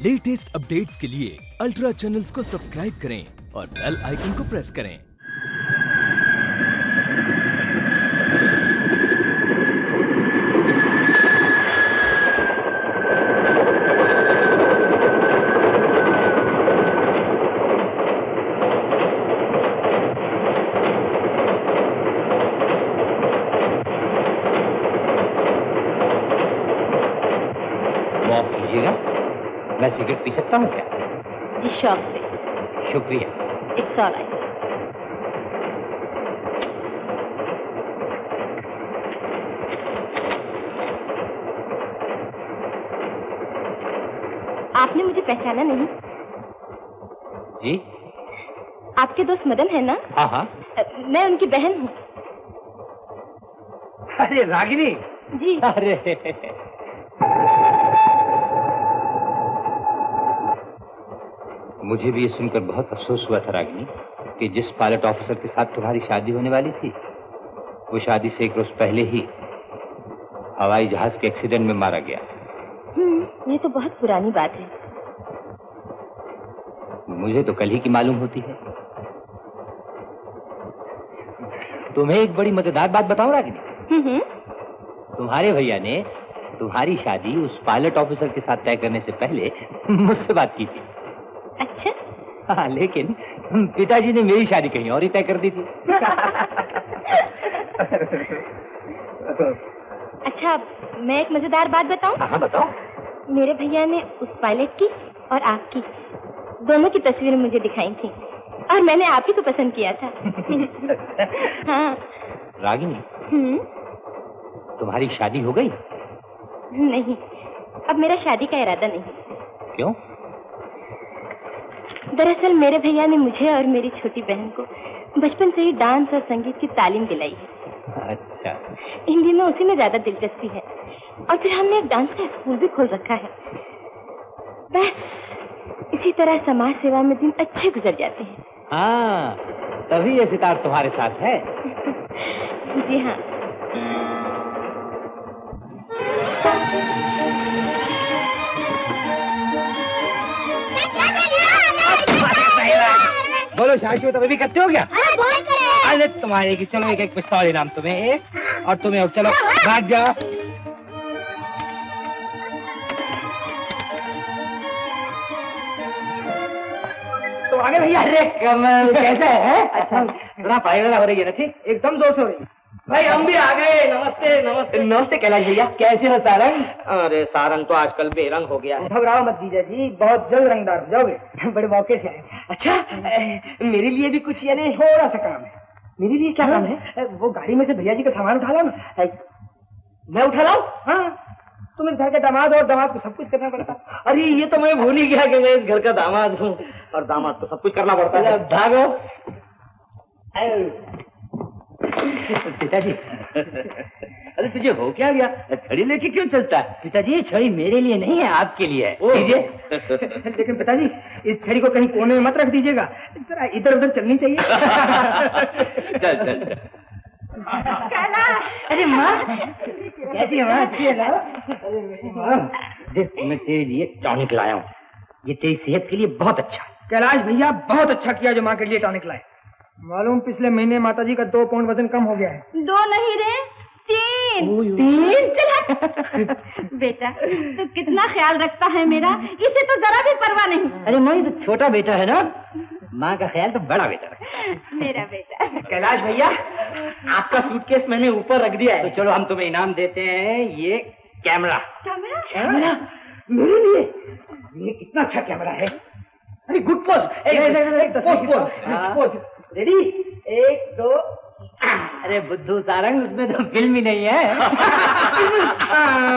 Latest updates के लिए ultra channels को सब्सक्राइब करें और बेल आइकन को प्रेस करें। माफ कीजिएगा, मैं सिगरेट पी सकता हूँ क्या? जी शौक से। शुक्रिया। It's alright. आपने मुझे पहचाना नहीं? जी? आपके दोस्त मदन है ना? हाँ हाँ। मैं उनकी बहन हूँ। अरे रागिनी। जी। अरे मुझे भी ये सुनकर बहुत अफसोस हुआ था रागिनी कि जिस पायलट ऑफिसर के साथ तुम्हारी शादी होने वाली थी वो शादी से एक रोज पहले ही हवाई जहाज के एक्सीडेंट में मारा गया। ये तो बहुत पुरानी बात है। मुझे तो कल ही की मालूम होती है। तुम्हें एक बड़ी मजेदार बात बताऊं रागिनी? तुम्हारे भैया ने तुम्हारी शादी उस पायलट ऑफिसर के साथ तय करने से पहले मुझसे बात की थी। अच्छा? हाँ, लेकिन पिताजी ने मेरी शादी कहीं और ही तय कर दी थी। अच्छा, मैं एक मजेदार बात बताऊं? हाँ बताओ। मेरे भैया ने उस पायलट की और आपकी दोनों की तस्वीरें मुझे दिखाई थी और मैंने आप ही को पसंद किया था। हाँ। रागिनी, तुम्हारी शादी हो गई? नहीं, अब मेरा शादी का इरादा नहीं। क्यों? दरअसल मेरे भैया ने मुझे और मेरी छोटी बहन को बचपन से ही डांस और संगीत की तालीम दिलाई है। अच्छा। इन दिनों उसी में ज्यादा दिलचस्पी है और फिर हमने एक डांस का स्कूल भी खोल रखा है। बस इसी तरह समाज सेवा में दिन अच्छे गुजर जाते हैं। हाँ, तभी ये सितार तुम्हारे साथ है। जी हाँ। बोलो शादी तो अभी करते हो क्या? अरे तुम्हारे की, चलो एक पिस्तौल इनाम तुम्हें, एक और तुम्हें, चलो भाग जाओ। तो आगे भैया। अरे कमल कैसा है? अच्छा सुना पढ़ाई वगैरह हो रही है ना? ठीक, एकदम जोश हो रही है। भाई हम भी आ गए। नमस्ते नमस्ते। नमस्ते कैलाश भैया, कैसे हो सारंग? अरे सारंग तो आजकल बेरंग हो गया है। घबराओ मत जीजा जी, बहुत जल्द रंगदार हो जाओगे। बड़े मौके से आए। अच्छा, मेरे लिए भी कुछ यानी थोड़ा सा काम है। मेरे लिए क्या काम है? वो गाड़ी में से भैया जी का सामान उठा लो ना। मैं उठा लाऊं? हाँ, तुम इस घर के दामाद और दामाद को सब कुछ करना पड़ता। अरे ये तो मैं भूल ही गया कि मैं इस घर का दामाद हूँ और दामाद तो सब कुछ करना पड़ता है। भागो। पिताजी, अरे तुझे हो क्या गया? छड़ी लेके क्यों चलता है? पिताजी ये छड़ी मेरे लिए नहीं है, आपके लिए है। लीजिए। लेकिन पिताजी इस छड़ी को कहीं कोने में मत रख दीजिएगा, जरा इधर उधर चलनी चाहिए। चल चल चल। अरे माँ, कैसी है माँ? अच्छी है ना? अरे मेरी माँ, देख मैं तेरे लिए टॉनिक लाया हूँ, ये तेरी सेहत के लिए बहुत अच्छा है। कैलाश भैया बहुत अच्छा किया जो माँ के लिए टॉनिक लाए। मालूम पिछले महीने माताजी का 2 पाउंड वजन कम हो गया है। 2 नहीं रे, 3। 3? बेटा तू कितना ख्याल रखता है मेरा, इसे तो जरा भी परवाह नहीं। अरे माँ ये तो छोटा बेटा है ना, माँ का ख्याल तो बड़ा बेटा है। मेरा बेटा। कैलाश भैया आपका सूटकेस मैंने ऊपर रख दिया है। तो चलो हम तुम्हें इनाम देते हैं, ये कैमरा। कैमरा मेरे लिए? ये कितना अच्छा कैमरा है। अरे गुड पोज। रेडी, 1 2। अरे बुद्धू सारंग, उसमें तो फिल्म ही नहीं है।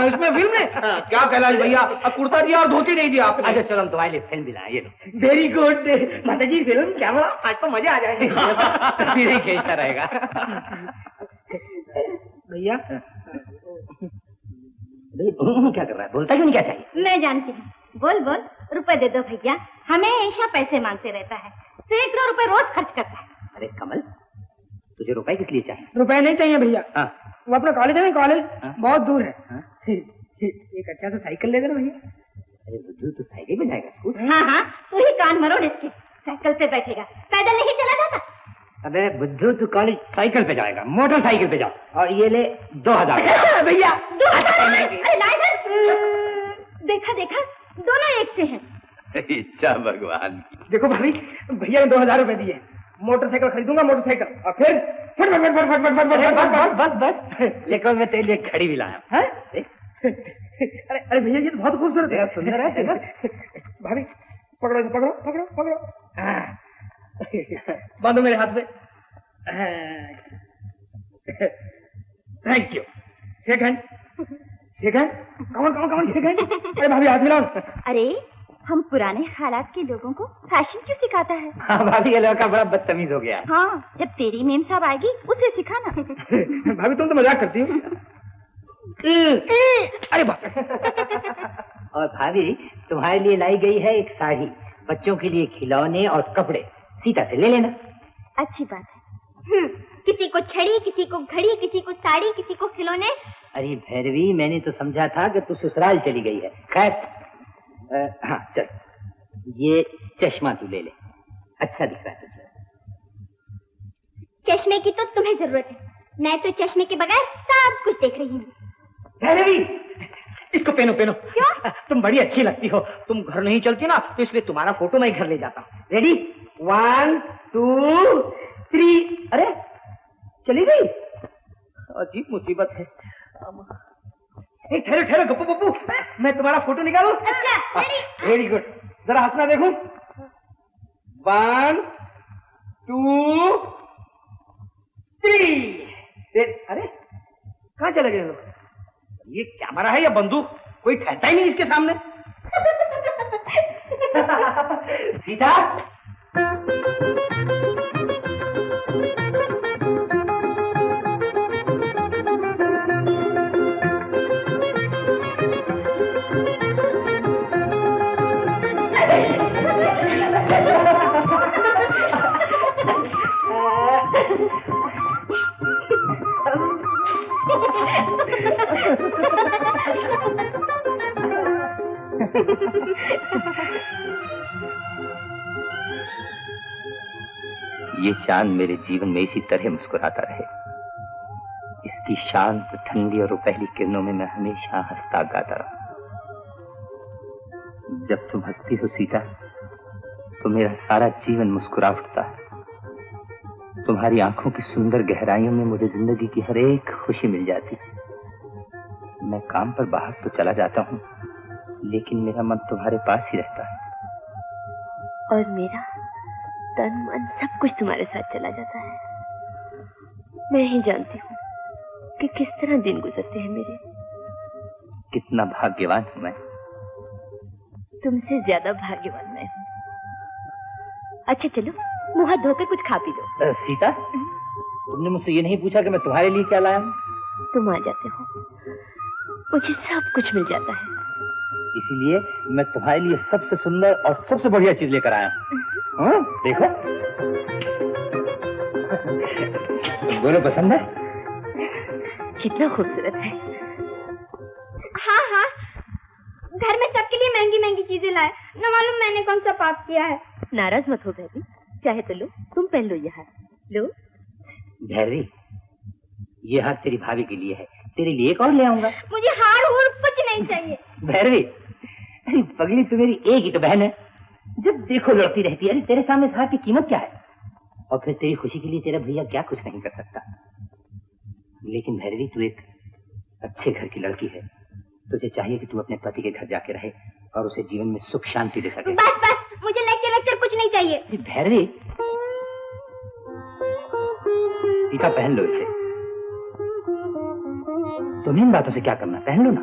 इसमें फिल्म है क्या? कैलाश भैया कुर्ता दिया और धोती नहीं दिया आपने। अच्छा चलो हम तुम्हारे लिए फिल्म दिलाएं, ये लो। वेरी गुड माता जी, फिल्म कैमरा, आज तो मजा आ जाएंगे। तस्वीरें खींचता रहेगा। भैया क्या कर रहा है? बोलता क्यों नहीं? क्या चाहिए? मैं जानती हूँ। बोल बोल। रुपए दे दो भैया, हमेशा पैसे मांगते रहता है, सैकड़ों रुपए रोज खर्च करता है। अरे कमल, तुझे रुपए किस लिए चाहिए? रुपए नहीं चाहिए भैया। हाँ। वो अपना कॉलेज है ना, कॉलेज हाँ? बहुत दूर है। हाँ? एक अच्छा सा साइकिल ले देना भैया। अरे बुद्धू तो साइकिल में जाएगा स्कूल? हाँ हाँ, तू ही कान मरोड़ इसके, साइकिल पे बैठेगा, पैदल नहीं चला जाता। अबे बुद्धू तू कॉलेज साइकिल पे जाएगा, मोटरसाइकिल पे जाओ। और ये ले 2000 भैया। 2000 देखा देखा, दोनों एक से हैं। इच्छा भगवान की। देखो भाभी, भैया ने 2000 रुपए दिए, मोटरसाइकिल खरीदूंगा, मोटरसाइकिल। और फिर फट फट फट फट फट फट फट बस लेकिन मैं तेरे लिए घड़ी भी लाया। अरे अरे भैया, ये तो बहुत खूबसूरत है, सुंदर है। भाभी पकड़ो पकड़ो पकड़ो पकड़ो, बांधो मेरे हाथ में। Thank you. Shake hand, shake hand, come on shake hand. अरे भाभी हाथ मिलाओ। अरे हम पुराने हालात के लोगों को फैशन क्यों सिखाता है? हाँ भाभी, ये लड़का बड़ा बदतमीज हो गया। हाँ, जब तेरी मेम साहब आएगी उसे सिखाना। भाभी तुम तो मजाक करती हो। अरे बाप। और भाभी तुम्हारे लिए लाई गई है एक साड़ी, बच्चों के लिए खिलौने और कपड़े, सीता से ले लेना। अच्छी बात है। किसी को छड़ी, किसी को घड़ी, किसी को साड़ी, किसी को खिलौने। अरे भैरवी, मैंने तो समझा था कि तू ससुराल चली गई है। खैर हाँ चल, ये चश्मा तू ले ले, अच्छा दिख रहा है तुझे। चश्मे की तो तुम्हें जरूरत है, मैं तो चश्मे के बगैर सब कुछ देख रही हूँ। भैरवी, इसको पहनो पहनो। क्यों? तुम बड़ी अच्छी लगती हो। तुम घर नहीं चलती ना, तो इसलिए तुम्हारा फोटो मैं घर ले जाता हूँ। रेडी? 1 2 3। अरे चली गई, अजीब मुसीबत है। ठहरो ठहरो गप्पू पप्पू, मैं तुम्हारा फोटो निकालूं? अच्छा, वेरी गुड, जरा हंसना देखूं। 1 2 3। अरे कहाँ चले गए लोग? ये कैमरा है या बंदूक? कोई ठहरता ही नहीं इसके सामने। सीता, ये चांद मेरे जीवन में इसी तरह मुस्कुराता रहे। इसकी शांत, ठंडी और रुपहली किरणों में मैं हमेशा हंसता गाता रहा। जब तुम हंसती हो सीता, तो मेरा सारा जीवन मुस्कुरा उठता है। तुम्हारी आंखों की सुंदर गहराइयों में मुझे जिंदगी की हर एक खुशी मिल जाती है। मैं काम पर बाहर तो चला जाता हूँ, लेकिन मेरा मन तुम्हारे पास ही रहता है। और मेरा तन मन सब कुछ तुम्हारे साथ चला जाता है। मैं ही जानती हूँ कि किस तरह दिन गुजरते हैं मेरे। कितना भाग्यवान हूँ मैं। तुमसे ज्यादा भाग्यवान मैं हूँ। अच्छा चलो, मुंह हाथ धोकर कुछ खा पी लो। सीता, तुमने मुझसे ये नहीं पूछा कि मैं तुम्हारे लिए क्या लाया हूँ? तुम आ जाते हो, मुझे सब कुछ मिल जाता है। इसीलिए मैं तुम्हारे लिए सबसे सुंदर और सबसे बढ़िया चीज लेकर आया हूँ। हाँ, देखो। दोनों पसंद है? कितना खूबसूरत है। हाँ हाँ, घर में सबके लिए महंगी महंगी चीजें लाए, न मालूम मैंने कौन सा पाप किया है। नाराज मत हो बेबी, चाहे तो लो, तुम पहन लो। यह हार लो। भैरवी, ये हार तेरी भाभी के लिए है, तेरे लिए एक और ले आऊंगा। मुझे हार और कुछ नहीं चाहिए। भैरवी, पगली तू मेरी एक ही तो बहन है, जब देखो लड़ती रहती है। अरे तेरे सामने इस हार की कीमत क्या है? और फिर तेरी खुशी के लिए तेरा भैया क्या कुछ नहीं कर सकता। लेकिन भैरवी, तू एक अच्छे घर की लड़की है, तुझे चाहिए कि तू अपने पति के घर जाके रहे और उसे जीवन में सुख शांति दे सके। बस बस, मुझे लेक्चर कुछ नहीं चाहिए। भैरवी, टीका पहन लो इसे। तुम्हें इन बातों से क्या करना, पहन लो ना।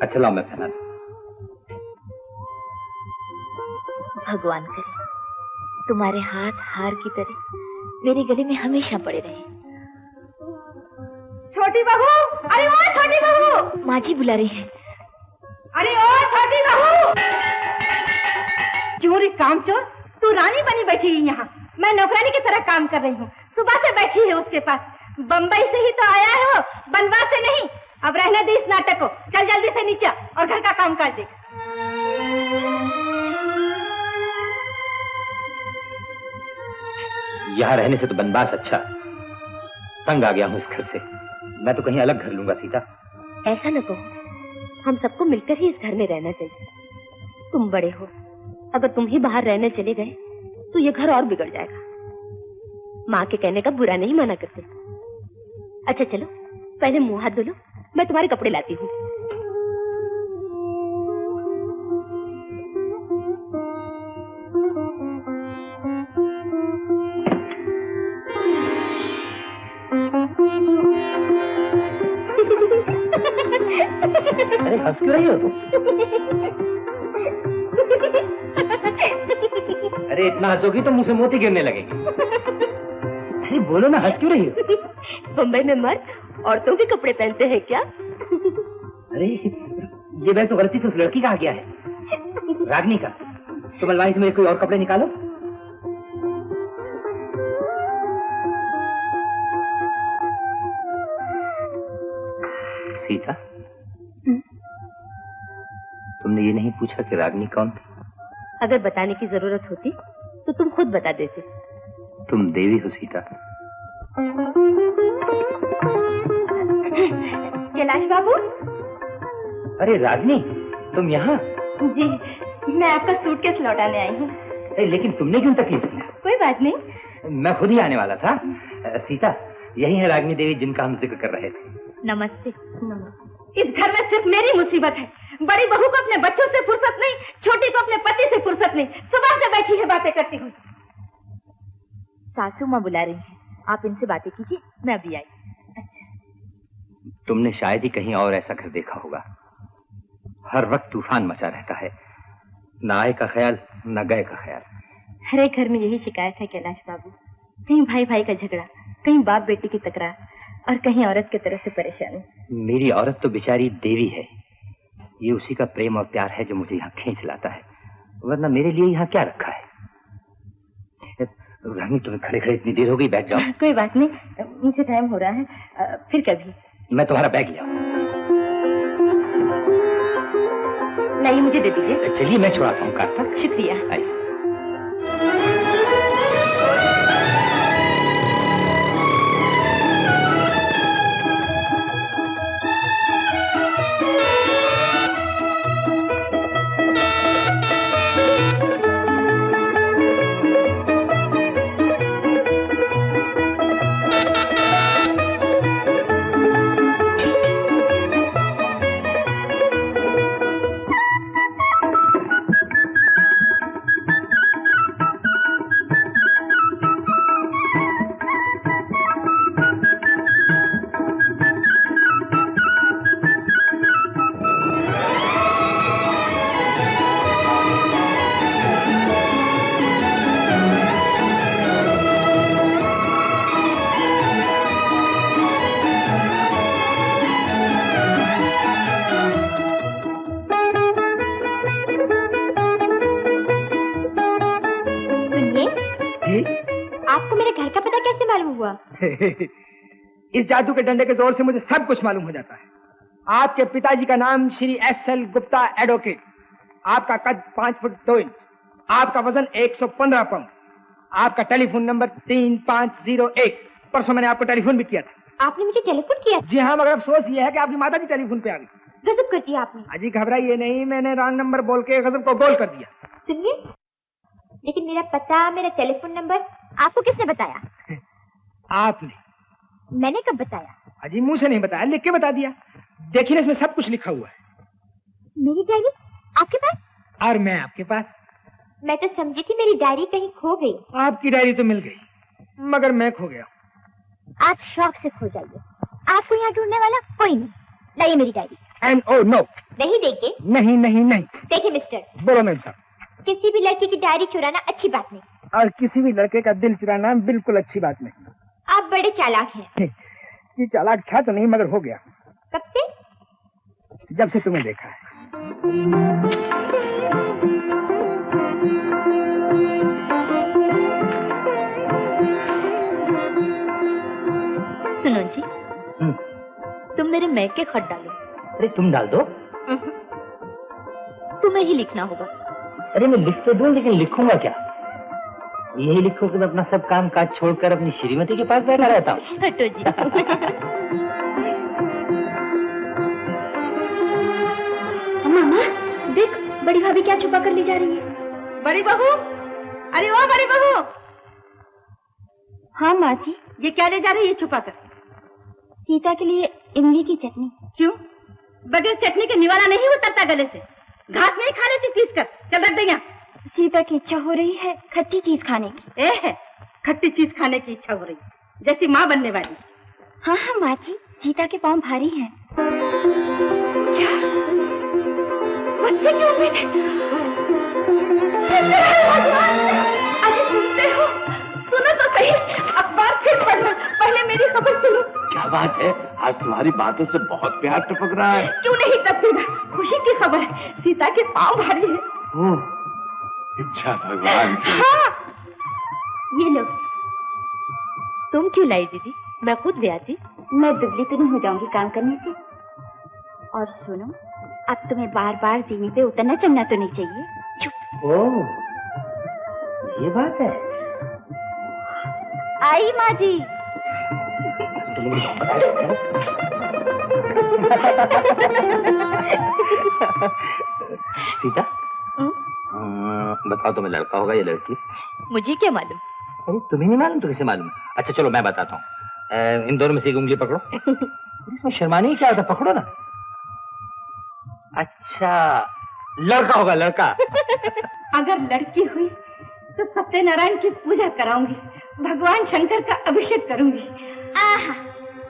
अच्छा लाओ, मैं पहना दूं। भगवान करे तुम्हारे हाथ हार की तरह मेरे गले में हमेशा पड़े रहे। छोटी बहू, अरे ओ छोटी बहू। माँ जी बुला रही हैं। अरे ओ छोटी बहू। चोरी कामचोर, तू रानी बनी बैठी है यहाँ, मैं नौकरानी की तरह काम कर रही हूँ। सुबह से बैठी है उसके पास। बम्बई से ही तो आया हो, बनवा से नहीं। अब रहने दे इस नाटक को, चल जल्दी से नीचे और घर का काम काज देख। यहाँ रहने से तो बनवास अच्छा। तंग आ गया हूँ इस घर से। मैं तो कहीं अलग घर लूंगा सीता। ऐसा न कहो, हम सबको मिलकर ही इस घर में रहना चाहिए। तुम बड़े हो, अगर तुम ही बाहर रहने चले गए तो ये घर और बिगड़ जाएगा। माँ के कहने का बुरा नहीं माना करते। अच्छा चलो, पहले मुंह हाथ धो लो, मैं तुम्हारे कपड़े लाती हूँ। अरे हंस क्यों रही हो तुम? अरे इतना हंसोगी तो मुंह से मोती गिरने लगेगी। अरे बोलो ना, हंस क्यों रही हो? बम्बई में मर्द औरतों के कपड़े पहनते हैं क्या? अरे ये बैग तो गलती से उस लड़की का आ गया है, रागनी का। तुम अलमारी से मेरे कोई और कपड़े निकालो। सीता, तुमने ये नहीं पूछा कि रागनी कौन थी? अगर बताने की जरूरत होती तो तुम खुद बता देते। तुम देवी हो सीता। कैलाश बाबू। अरे रागनी, तुम यहाँ? जी, मैं आपका सूटकेस लौटाने आई हूँ। लेकिन तुमने क्यों तकलीफ दी? कोई बात नहीं, मैं खुद ही आने वाला था। सीता, यही है रागनी देवी जिनका हम जिक्र कर रहे थे। नमस्ते। नमस्ते। इस घर में सिर्फ मेरी मुसीबत है। बड़ी बहू को अपने बच्चों से फुर्सत नहीं, छोटी को अपने पति से फुर्सत नहीं। सुबह से बैठी है बातें करती हुई। सासू माँ बुला रही हैं, आप इनसे बातें कीजिए, मैं अभी आई। अच्छा। तुमने शायद ही कहीं और ऐसा घर देखा होगा। हर वक्त तूफान मचा रहता है, न आए का ख्याल न गए का ख्याल। हर एक घर में यही शिकायत है कैलाश बाबू। कहीं भाई भाई का झगड़ा, कहीं बाप बेटी की तकरार, और कहीं औरत की तरफ से परेशानी। मेरी औरत तो बेचारी देवी है। ये उसी का प्रेम और प्यार है जो मुझे यहाँ खींच लाता है, वरना मेरे लिए यहाँ क्या रखा है। रानी, तुम्हें खड़े खड़े इतनी देर हो गई, बैठ जाओ। कोई बात नहीं, मुझे टाइम हो रहा है, फिर कभी। मैं तुम्हारा बैग ले आऊं। नहीं, मुझे दे दीजिए। चलिए मैं छुड़ाता हूँ कार तक। शुक्रिया। आइए। इस जादू के डंडे के जोर से मुझे सब कुछ मालूम हो जाता है। आपके पिताजी का नाम श्री एस.एल. गुप्ता एडवोकेट, आपका कद 5 फुट 2 इंच, आपका वजन 115 पाउंड, आपका टेलीफोन नंबर 3501। परसों मैंने आपको टेलीफोन भी किया था। आपने मुझे टेलीफोन किया? जी हाँ, मगर अफसोस ये है कि आपकी माता जी टेलीफोन पे आ गई। गजब कर दिया आपने। अजी घबराइए नहीं, मैंने रॉन्ग नंबर बोल के गजब को गोल कर दिया। सुनिए, लेकिन मेरा पता, मेरा टेलीफोन नंबर आपको किसने बताया? आपने। मैंने कब बताया? अजी मुंह से नहीं बताया, लिख के बता दिया। देखिए ना, इसमें सब कुछ लिखा हुआ है। मेरी डायरी आपके पास? और मैं आपके पास। मैं तो समझी थी मेरी डायरी कहीं खो गई। आपकी डायरी तो मिल गई, मगर मैं खो गया। आप शौक से खो जाइए, आपको यहाँ ढूंढने वाला कोई नहीं। लाइए मेरी डायरी। And oh no. नहीं देंगे? नहीं नहीं नहीं। देखिए मिस्टर। बोलो मैम साहब। किसी भी लड़की की डायरी चुराना अच्छी बात नहीं, और किसी भी लड़के का दिल चुराना बिल्कुल अच्छी बात नहीं। आप बड़े चालाक हैं। ये चालाक था तो नहीं, मगर हो गया। कब से? जब से तुम्हें देखा है। सुनो जी, तुम मेरे मैं के खत डालूं। अरे तुम डाल दो। तुम्हें ही लिखना होगा। अरे मैं लिख तो दूं, लेकिन लिखूंगा क्या? यही लिखूं कि मैं अपना सब काम काज छोड़कर अपनी श्रीमती के पास बैठा रहता हूँ। हटो जी। मामा देख, बड़ी भाभी क्या छुपा कर ले जा रही है। बड़ी बहू, अरे ओ बड़ी बहू। हाँ माँ जी। ये क्या ले जा रही है छुपा कर? सीता के लिए इमली की चटनी। क्यों? बगैर चटनी के निवाला नहीं उतरता गले से। घास नहीं खा लेती पीस कर। चल रख दे यहाँ। सीता की इच्छा हो रही है खट्टी चीज खाने की। है खट्टी चीज खाने की इच्छा हो रही, जैसी माँ बनने वाली। हाँ हाँ माँ जी, सीता के पाँव भारी हैं। क्या? बच्चे क्यों बैठे? अरे सुनते हो? सुनो तो सही, अखबार फिर पढ़ना। पहले मेरी खबर सुनो। क्या बात है, आज तुम्हारी बातों से बहुत प्यार टपक रहा है। क्यों नहीं टपकेगा? खुशी की खबर है, सीता के पाँव भारी है। ओह, अच्छा भगवान। हाँ। ये लो। तुम क्यों लाई दीदी? मैं खुद ले आती। मैं दुबली तो नहीं हो जाऊंगी काम करने से। और सुनो, अब तुम्हें बार बार जीने पे उतरना चढ़ना तो नहीं चाहिए। चुप। ओह, ये बात है। आई माँ जी। सीता, बताओ तुम्हें लड़का होगा या लड़की? मुझे क्या मालूम? अरे तुम्हें नहीं मालूम तो किसे मालूम? अच्छा चलो मैं बताता हूँ। इन दोनों में से एक उंगली पकड़ो। इसमें शर्माने की क्या होता, पकड़ो ना। अच्छा, लड़का होगा, लड़का। अगर लड़की हुई तो सत्यनारायण की पूजा कराऊंगी, भगवान शंकर का अभिषेक करूंगी। आहा,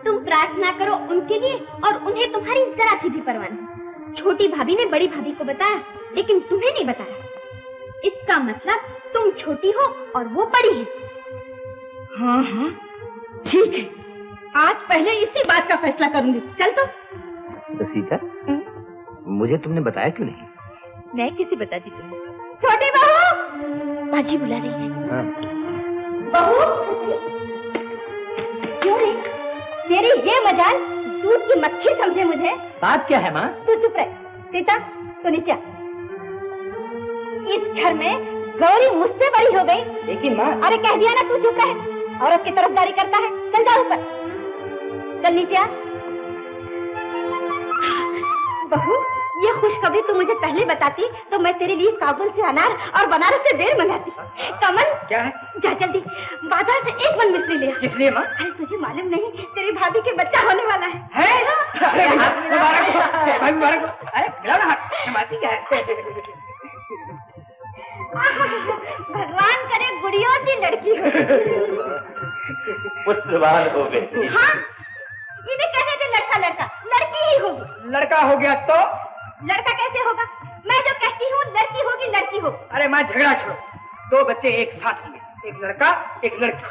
तुम प्रार्थना करो उनके लिए और उन्हें तुम्हारी जरा सी भी परवाह नहीं। छोटी भाभी ने बड़ी भाभी को बताया, लेकिन तुम्हें नहीं बताया। इसका मतलब तुम छोटी हो और वो बड़ी है। हाँ हाँ ठीक है, आज पहले इसी बात का फैसला करूंगी। चल तो। सीता, मुझे तुमने बताया क्यों नहीं? मैं कैसे बताती तुम्हें? छोटी बहू। बाजी बुला रही है। हाँ। बहू, क्यों रे? तेरी ये मजाल दूध की मक्खी समझे मुझे। बात क्या है माँ? तू चुप रह। सीता, तू नीचे आ। इस घर में गौरी मुझसे बड़ी हो गई। लेकिन माँ। अरे कह दिया ना, तू चुप रह। औरत की तरफदारी करता है। चल जा ऊपर, चल नीचे आ। बहू, ये खुशखबरी तू मुझे पहले बताती तो मैं तेरे लिए काबुल से अनार और बनारस से बेर मंगाती। कमल, क्या है? जा जल्दी बाजार से एक मन मिश्री ले आ। किस लिए माँ? अरे तुझे मालूम नहीं, तेरी भाभी के बच्चा होने वाला है। अरे मुबारक हो, भाई मुबारक हो। अरे मिला ना हाथ, बात ही क्या है? भगवान करे गुड़ियों सी लड़की हो। पुत्रवान हो गए। हाँ, इन्हें कहने दे लड़का लड़का, लड़की ही होगी। लड़का हो गया तो? लड़का कैसे होगा? मैं जो कहती हूँ लड़की होगी, लड़की हो। अरे माँ झगड़ा छोड़ो, दो बच्चे एक साथ होंगे, एक लड़का एक लड़की।